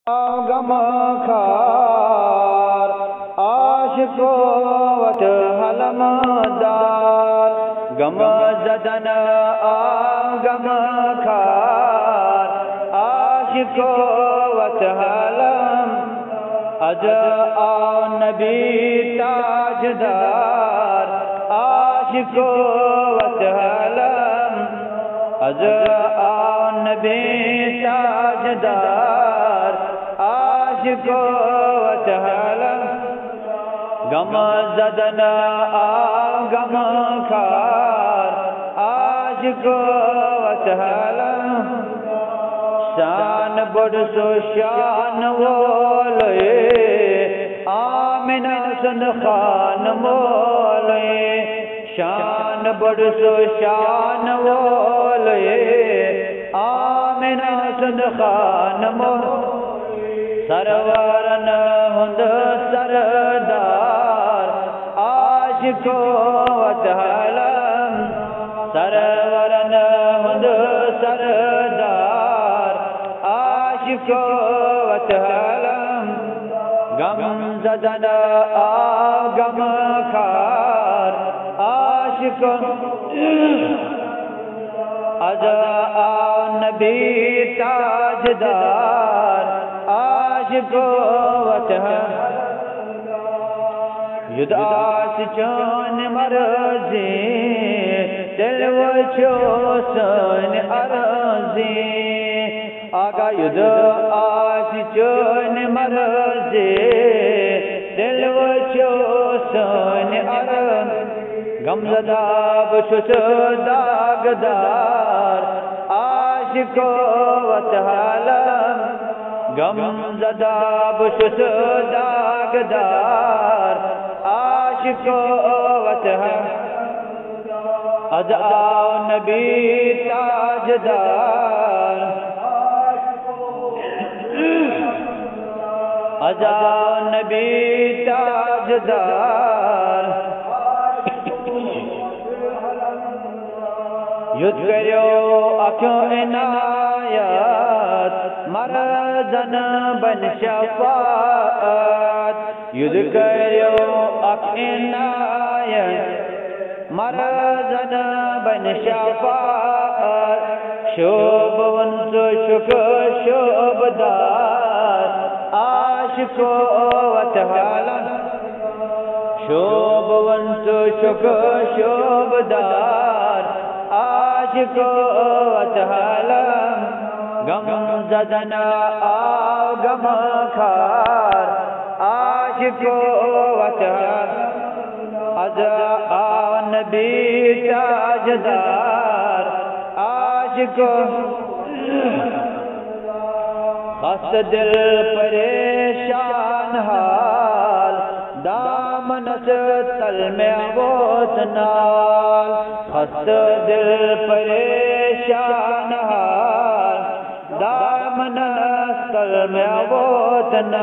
गम खार आशिको वत हलमदार गम जदन गम खार आशिको वत हलम अज नबी ताजदार आशिको वत हलम अज नबी ताजदार आशिको वत हलम गम जदन गम खार आशिको वत हलम शान बड़ सो शान वोले आमिना सन खान मोले शान बड़ सो शान वोले आमिना सन खान मोले सरवरन हुंद सरदार आशिको वत हलम सरवरन हुंद सरदार आशिको वत हलम गम जदन गम खार आशिको अज नबी ताजदार आशिको वत युदास चोन मरजी दिल वो सन अरजी आगा युद आस चोन मरजी दिल वो सन अर गमजदा बशुस दागदार आशिको वत हलम गम जदा बशुस दागदार आशिको वत अज नबी ताजदार अज नबी ताजदार युद्ध करो अखों इनायत मरजन बन शफाअत युद्ध करो अख इनायत मरजन बन शफाअत शोभवंत शुक शोभदार आशिको वत हलम शोभवंत शुक शोभदार आशिको वत हलम गम जदन गम खार आशिको वत अज नबी ताजदार आशिको खस्त दिल परेशान हाल दामनस तल में वोत नाल खस्त दिल परेशान हाल दामनस तल में वोत न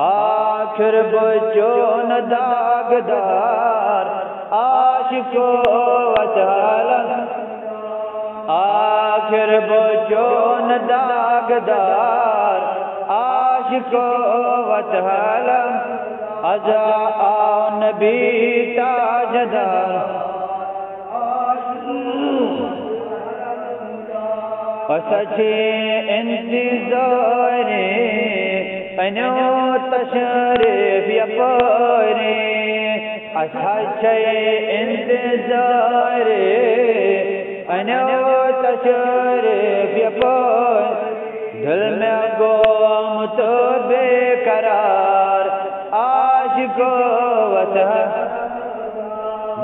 आखिर बचोन दागदार आशिको वत हलम आखिर बचोन दागदार आशिको वत हलम अज नबी ताजदार सची इंतज़ारे अनो तशरीफ यपरे सचे इंतज़ारे अनो तशरीफ यपर दिल में गोम तो बेकरार आशिको वत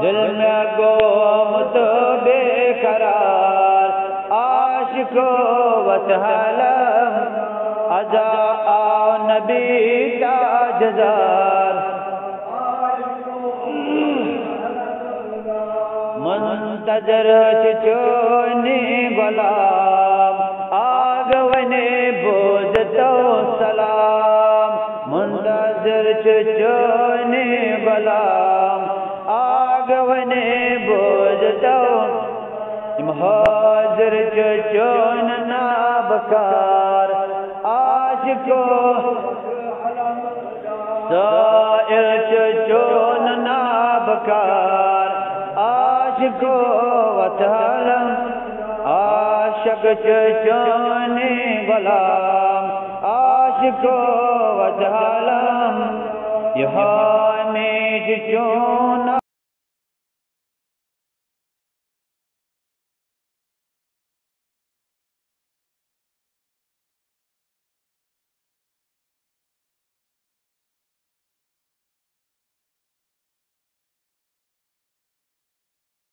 दिल में गोम तो बेकरार आशिको वत हलम अज नबी ताजदार मुंतजर चोनी गुलाम आगवने बोझ तो सलाम मुंतजर चोनी गुलाम आगवने बोझ तो हाजिर चोन नाबकार आश आशिको साइर चोन नाबकार आशिको वतलम आशिक चोने गुलाम आशिको वतलम यहाँ में चोन